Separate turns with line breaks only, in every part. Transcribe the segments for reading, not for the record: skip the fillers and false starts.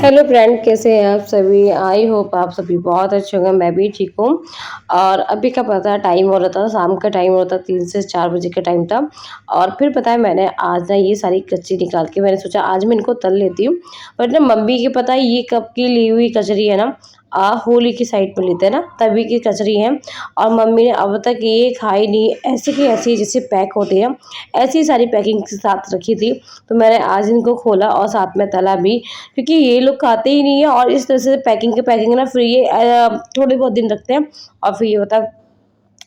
Hello friend, कैसे हैं आप सभी? आई होप आप सभी बहुत अच्छे होंगे। मैं भी ठीक हूँ। और अभी का पता है टाइम हो रहा था, शाम का टाइम हो रहा था, 3 से 4 बजे का टाइम था। और फिर पता है मैंने आज ना ये सारी कचरी निकाल के मैंने सोचा आज मैं इनको तल लेती हूँ। बट ना मम्मी की पता है ये कब की ली हुई कचरी है ना, होली की साइड पे लेते हैं ना तभी की कचरी है। और मम्मी ने अब तक ये खाई नहीं, ऐसे की ऐसी जैसे पैक होती है ऐसी सारी पैकिंग के साथ रखी थी। तो मैंने आज इनको खोला और साथ में तला भी, क्योंकि ये लोग खाते ही नहीं है। और इस तरह से पैकिंग के पैकिंग ना फिर ये थोड़े बहुत दिन रखते हैं और फिर ये बता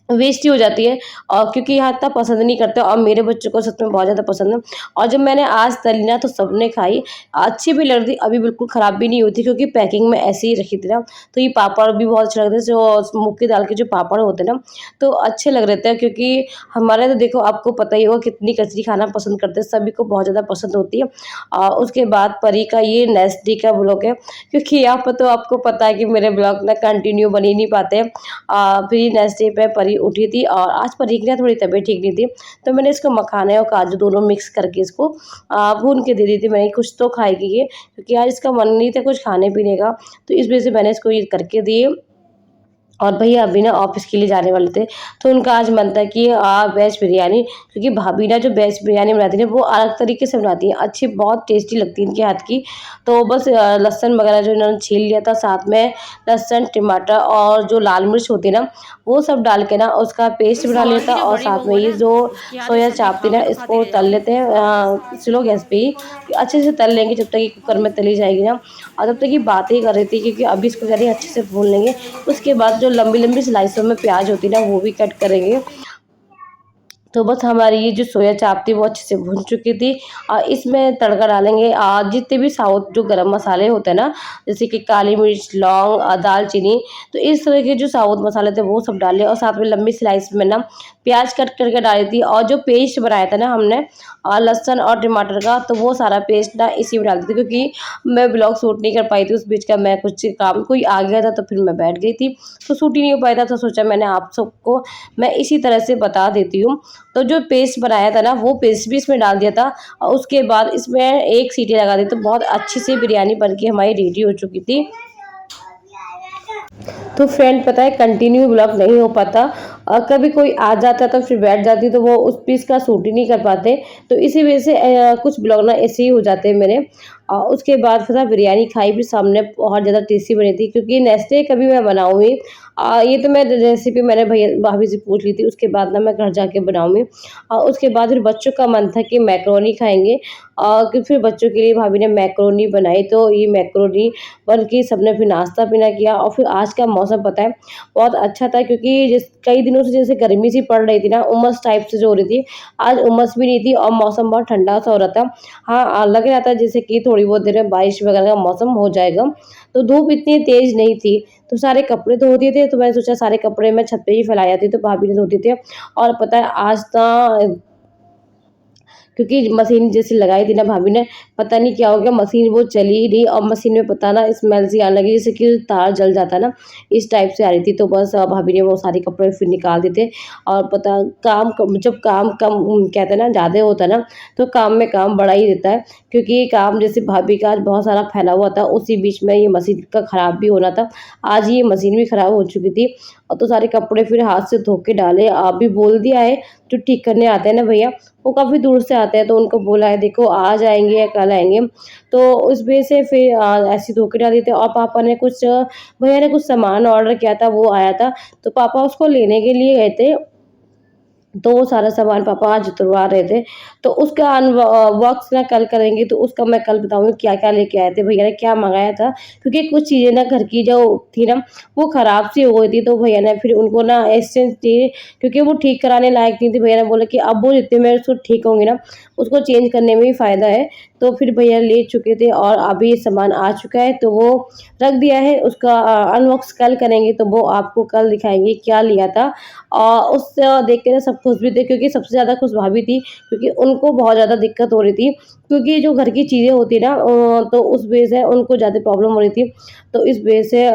वेस्ट ही हो जाती है। और क्योंकि यहाँ इतना पसंद नहीं करते और मेरे बच्चों को सच में बहुत ज़्यादा पसंद है। और जब मैंने आज तली ना तो सबने खाई, अच्छी भी लग रही थी, अभी बिल्कुल ख़राब भी नहीं हुई थी क्योंकि पैकिंग में ऐसे ही रखी थी ना। तो ये पापड़ भी बहुत अच्छे लग रहे थे, जो मूँग की दाल के जो पापड़ होते हैं ना, तो अच्छे लग रहे थे। क्योंकि हमारे तो देखो आपको पता ही होगा कितनी कचरी खाना पसंद करते हैं, सभी को बहुत ज़्यादा पसंद होती है। उसके बाद परी का ये नेक्स्ट डे का व्लॉग है, क्योंकि यहाँ पर तो आपको पता है कि मेरे ब्लॉग ना कंटिन्यू बन ही नहीं पाते हैं। फिर नेक्स्ट डे पे परी उठी थी और आज परी की ना थोड़ी तबीयत ठीक नहीं थी, तो मैंने इसको मखाने और काजू दोनों मिक्स करके इसको भून के दे दी थी। मैंने कुछ तो खाएगी ये, क्योंकि आज इसका मन नहीं था कुछ खाने पीने का, तो इस वजह से मैंने इसको ये करके दिए। और भैया अभी ना ऑफिस के लिए जाने वाले थे, तो उनका आज मन था कि वेज बिरयानी, क्योंकि भाभी ना जो वेज बिरयानी बनाती है वो अलग तरीके से बनाती है, अच्छी बहुत टेस्टी लगती है इनके हाथ की। तो बस लहसुन वगैरह जो इन्होंने छील लिया था, साथ में लहसुन टमाटर और जो लाल मिर्च होती है ना वो सब डाल के ना उसका पेस्ट बना लिया था। और साथ में ये जो सोया चाप थी ना इसको तल लेते हैं स्लो गैस पे ही, अच्छे से तल लेंगे जब तक ये कुकर में तली जाएगी ना। और तब तक ये बातें ही कर रही थी, क्योंकि अभी इसको ज़्यादा अच्छे से भून लेंगे। उसके बाद जो लंबी-लंबी स्लाइसों में प्याज होती है ना वो भी कट करेंगे। तो बस हमारी ये जो सोया चाप थी वो अच्छे से भुन चुकी थी। इसमें तड़का डालेंगे जितने भी साउथ जो गरम मसाले होते हैं ना, जैसे कि काली मिर्च, लौंग, दालचीनी, तो इस तरह के जो साउथ मसाले थे वो सब डाले और साथ में लंबी स्लाइस में ना प्याज कट करके डाली थी। और जो पेस्ट बनाया था ना हमने लहसुन और टमाटर का, तो वो सारा पेस्ट ना इसी में डाल दी थी, क्योंकि मैं ब्लॉग शूट नहीं कर पाई थी उस बीच का, मैं कुछ काम कोई आ गया था तो फिर मैं बैठ गई थी, तो शूट ही नहीं हो पाया था। तो सोचा मैंने आप सबको मैं इसी तरह से बता देती हूँ। तो जो पेस्ट बनाया था ना वो पेस्ट भी इसमें डाल दिया था और उसके बाद इसमें एक सीटी लगा दी, तो बहुत अच्छी सी बिरयानी बनके हमारी रेडी हो चुकी थी। तो फ्रेंड पता है कंटिन्यू ब्लॉग नहीं हो पाता, कभी कोई आ जाता तो फिर बैठ जाती, तो वो उस पीस का शूट ही नहीं कर पाते। तो इसी वजह से कुछ ब्लॉग ना ऐसे ही हो जाते हैं मेरे। उसके बाद फिर बिरयानी खाई भी सामने, बहुत ज़्यादा टेस्टी बनी थी, क्योंकि नेक्स्ट डे कभी मैं बनाऊँगी। ये तो मैं रेसिपी मैंने भैया भाभी से पूछ ली थी, उसके बाद ना मैं घर जाके बनाऊँगी। उसके बाद फिर बच्चों का मन था कि मैकरोनी खाएँगे, कि फिर बच्चों के लिए भाभी ने मैकरोनी बनाई, तो ये मैकरोनी बन के सबने फिर नाश्ता पीना किया। और फिर आज का मौसम पता है बहुत अच्छा था, क्योंकि जिस कई दिनों से जैसे गर्मी सी पड़ रही थी ना, उमस टाइप से जो हो रही थी, आज उमस भी नहीं थी और मौसम बहुत ठंडा सा हो रहा था। हाँ, लग रहा था जैसे कि थोड़ी बहुत देर में बारिश वगैरह का मौसम हो जाएगा। तो धूप इतनी तेज नहीं थी, तो सारे कपड़े धो दिए थे, तो मैंने सोचा सारे कपड़े मैं छत पे ही फैला आती, तो भाभी ने धो दिए थे। और पता है आज ना क्योंकि मशीन जैसे लगाई थी ना भाभी ने, पता नहीं क्या हो गया, मशीन वो चली ही नहीं और मशीन में पता ना स्मेल सी आने लगी, जैसे कि तार जल जाता है ना, इस टाइप से आ रही थी। तो बस भाभी ने वो सारे कपड़े फिर निकाल दिए थे। और पता जब काम कम कहते हैं ना ज़्यादा होता है ना, तो काम में काम बढ़ा ही देता है, क्योंकि ये काम जैसे भाभी का आज बहुत सारा फैला हुआ था, उसी बीच में ये मशीन का ख़राब भी होना था। आज ये मशीन भी ख़राब हो चुकी थी और तो सारे कपड़े फिर हाथ से धो के डाले। आप भी बोल दिया है जो ठीक करने आते हैं ना भैया, वो काफ़ी दूर से आते हैं, तो उनको बोला है देखो आज आएँगे या कल आएँगे। तो उस वजह से फिर ऐसे धो के डाल दिए थे। और पापा ने कुछ भैया ने कुछ सामान ऑर्डर किया था, वो आया था, तो पापा उसको लेने के लिए गए थे। तो वो सारा सामान पापा आज उतरवा रहे थे, तो उसका बॉक्स ना कल करेंगे, तो उसका मैं कल बताऊँगी क्या-क्या लेके आए थे, भैया ने क्या मँगाया था। क्योंकि कुछ चीज़ें ना घर की जो थी ना, वो ख़राब सी हो गई थी, तो भैया ने फिर उनको ना एक्सचेंज दिए, क्योंकि वो ठीक कराने लायक नहीं थी। भैया ने बोला कि अब वो जितने में उसको ठीक होंगी ना, उसको चेंज करने में भी फ़ायदा है। तो फिर भैया ले चुके थे और अभी ये सामान आ चुका है, तो वो रख दिया है, उसका अनबॉक्स कल करेंगे, तो वो आपको कल दिखाएँगे क्या लिया था। उससे देख के ना सब खुश भी थे, क्योंकि सबसे ज़्यादा खुश भाभी थी, क्योंकि उनको बहुत ज़्यादा दिक्कत हो रही थी, क्योंकि जो घर की चीज़ें होती है ना, तो उस वजह से उनको ज़्यादा प्रॉब्लम हो रही थी। तो इस वजह से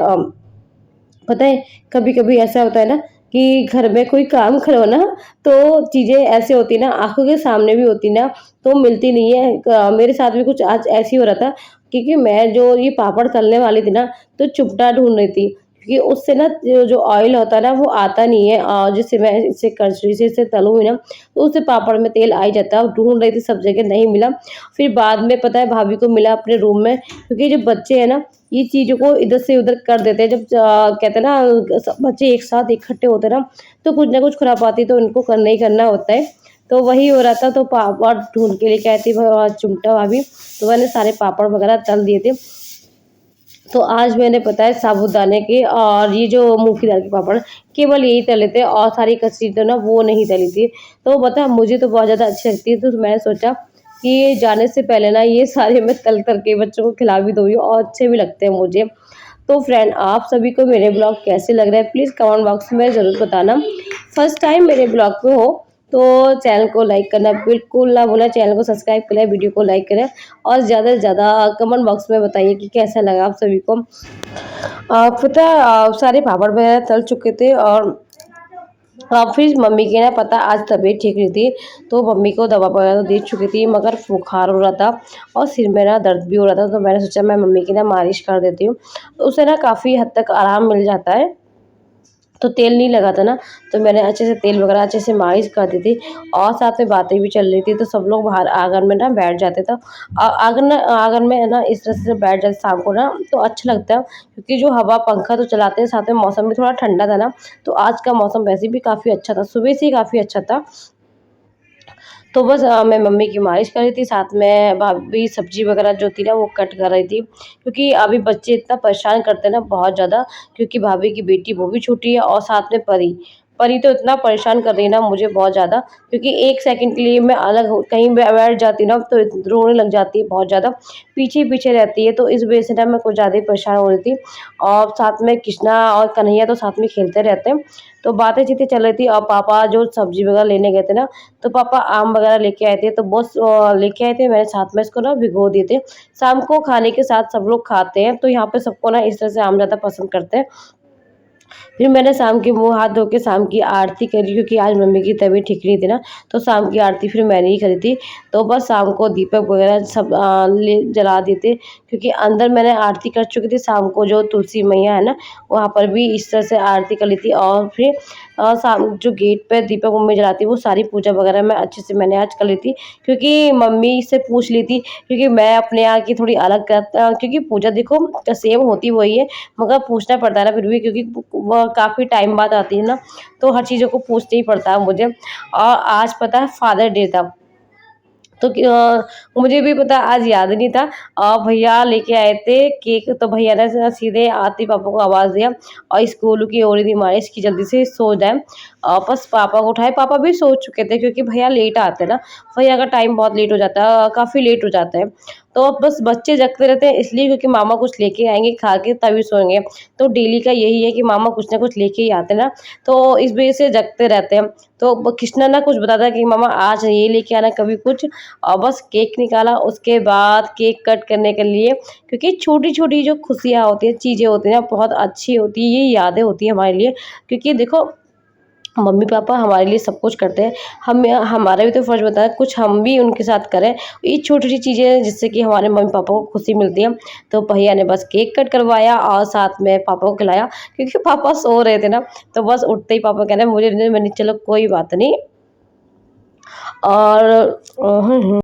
पता है कभी-कभी ऐसा होता है ना कि घर में कोई काम करो ना, तो चीज़ें ऐसे होती है ना, आँखों के सामने भी होती ना, तो मिलती नहीं है। मेरे साथ भी कुछ आज ऐसे ही हो रहा था क्योंकि मैं जो ये पापड़ तलने वाली थी ना, तो चुपटा ढूँढ रही थी, क्योंकि उससे ना जो जो ऑयल होता है ना वो आता नहीं है, जिससे मैं इसे करछी से इसे तलूँगी ना, तो उससे पापड़ में तेल आ ही जाता है। और ढूँढ रही थी सब जगह, नहीं मिला। फिर बाद में पता है भाभी को मिला अपने रूम में, क्योंकि जो बच्चे हैं ना, ये चीज़ों को इधर से उधर कर देते हैं। जब कहते हैं ना सब बच्चे एक साथ इकट्ठे होते हैं ना, तो कुछ ना कुछ खुरापाती तो इनको करना ही करना होता है। तो वही हो रहा था, तो पापड़ ढूँढ के लेके आई थी चिमटा भाभी, तो मैंने सारे पापड़ वगैरह तल दिए थे। तो आज मैंने पता है साबूदाने के और ये जो मूँग की दाल के पापड़ केवल यही तले थे, और सारी कच्ची तो ना वो नहीं तली थी। तो पता है मुझे तो बहुत ज़्यादा अच्छी लगती है, तो मैंने सोचा कि जाने से पहले ना ये सारे मैं तल-तल के बच्चों को खिला भी दूँगी, और अच्छे भी लगते हैं मुझे। तो फ्रेंड, आप सभी को मेरे ब्लॉग कैसे लग रहे हैं प्लीज़ कमेंट बॉक्स में ज़रूर बताना। फर्स्ट टाइम मेरे ब्लॉग पे हो तो चैनल को लाइक करना बिल्कुल ना भूलें, चैनल को सब्सक्राइब करें, वीडियो को लाइक करें, और ज़्यादा से ज़्यादा कमेंट बॉक्स में बताइए कि कैसा लगा आप सभी को। पता है सारे पापड़ वगैरह तल चुके थे, और फिर मम्मी की ना पता आज तबीयत ठीक नहीं थी, तो मम्मी को दवा वगैरह दे चुकी थी, मगर बुखार हो रहा था और सिर में ना दर्द भी हो रहा था, तो मैंने सोचा मैं मम्मी की ना मालिश कर देती हूँ, तो उससे ना काफ़ी हद तक आराम मिल जाता है। तो तेल नहीं लगा था ना, तो मैंने अच्छे से तेल वगैरह अच्छे से मालिश कर दी थी, और साथ में बातें भी चल रही थी, तो सब लोग बाहर आंगन में ना बैठ जाते थे। आंगन में है ना इस तरह से बैठ जाते शाम को ना, तो अच्छा लगता है, क्योंकि जो हवा पंखा तो चलाते हैं, साथ में मौसम भी थोड़ा ठंडा था ना, तो आज का मौसम वैसे भी काफ़ी अच्छा था, सुबह से ही काफ़ी अच्छा था। तो बस मैं मम्मी की मालिश कर रही थी, साथ में भाभी सब्ज़ी वगैरह जो थी ना वो कट कर रही थी, क्योंकि अभी बच्चे इतना परेशान करते हैं ना बहुत ज़्यादा, क्योंकि भाभी की बेटी वो भी छोटी है, और साथ में परी। परी तो इतना परेशान कर रही है ना मुझे बहुत ज़्यादा, क्योंकि 1 सेकंड के लिए मैं अलग हो कहीं बैठ जाती हूँ ना, तो रोने लग जाती है बहुत ज़्यादा, पीछे-पीछे रहती है, तो इस वजह से ना मैं कुछ ज़्यादा ही परेशान हो रही थी। और साथ में कृष्णा और कन्हैया तो साथ में खेलते रहते हैं, तो बातें-चीतें चल रही थी, और पापा जो सब्ज़ी वगैरह लेने गए थे ना, तो पापा आम वगैरह लेके आए थे, तो बस लेके आए थे, मैंने साथ में इसको ना भिगो दिए थे। शाम को खाने के साथ सब लोग खाते हैं, तो यहाँ पे सबको ना इस तरह से आम ज़्यादा पसंद करते हैं। फिर मैंने शाम के मुँह हाथ धो के शाम की आरती करी, क्योंकि आज मम्मी की तबीयत ठीक नहीं थी ना, तो शाम की आरती फिर मैंने ही करी थी। तो बस शाम को दीपक वगैरह सब ले जला दिए थे, क्योंकि अंदर मैंने आरती कर चुकी थी, शाम को जो तुलसी मैया है ना, वहाँ पर भी इस तरह से आरती कर ली थी, और फिर शाम जो गेट पे दीपक मम्मी जलाती है, वो सारी पूजा वगैरह मैं अच्छे से मैंने आज कर ली थी, क्योंकि मम्मी से पूछ ली थी, क्योंकि मैं अपने यहाँ की थोड़ी अलग क्योंकि पूजा देखो सेम होती वही है, मगर पूछना पड़ता है ना फिर भी, क्योंकि वो काफ़ी टाइम बाद आती है ना, तो हर चीज़ों को पूछना ही पड़ता है मुझे। और आज पता है फादर डे था, तो मुझे भी पता आज याद नहीं था, भैया लेके आए थे केक, तो भैया ने सीधे आते ही पापा को आवाज़ दिया, और स्कूल की हो रही थी मालिश की, जल्दी से सो जाए। बस पापा को उठाए, पापा भी सो चुके थे, क्योंकि भैया लेट आते हैं ना, भैया का टाइम बहुत लेट हो जाता है, काफ़ी लेट हो जाता है। तो अब बस बच्चे जगते रहते हैं इसलिए, क्योंकि मामा कुछ लेके आएँगे, खा के तभी सोएँगे। तो डेली का यही है कि मामा कुछ ना कुछ लेके ही आते हैं ना, तो इस वजह से जगते रहते हैं। तो कृष्णा ना कुछ बताता है कि मामा आज ये लेके आना, कभी कुछ, और बस केक निकाला, उसके बाद केक कट करने के लिए, क्योंकि छोटी-छोटी जो खुशियाँ होती हैं, चीज़ें होती हैं ना, बहुत अच्छी होती हैं, ये यादें होती हैं हमारे लिए, क्योंकि देखो मम्मी-पापा हमारे लिए सब कुछ करते हैं, हमें हमारा भी तो फ़र्ज़ बनता है कुछ हम भी उनके साथ करें। ये छोटी-छोटी चीज़ें हैं जिससे कि हमारे मम्मी-पापा को खुशी मिलती है। तो भैया ने बस केक कट करवाया, और साथ में पापा को खिलाया, क्योंकि पापा सो रहे थे ना, तो बस उठते ही पापा कह रहे हैं मुझे, मैंने चलो कोई बात नहीं। और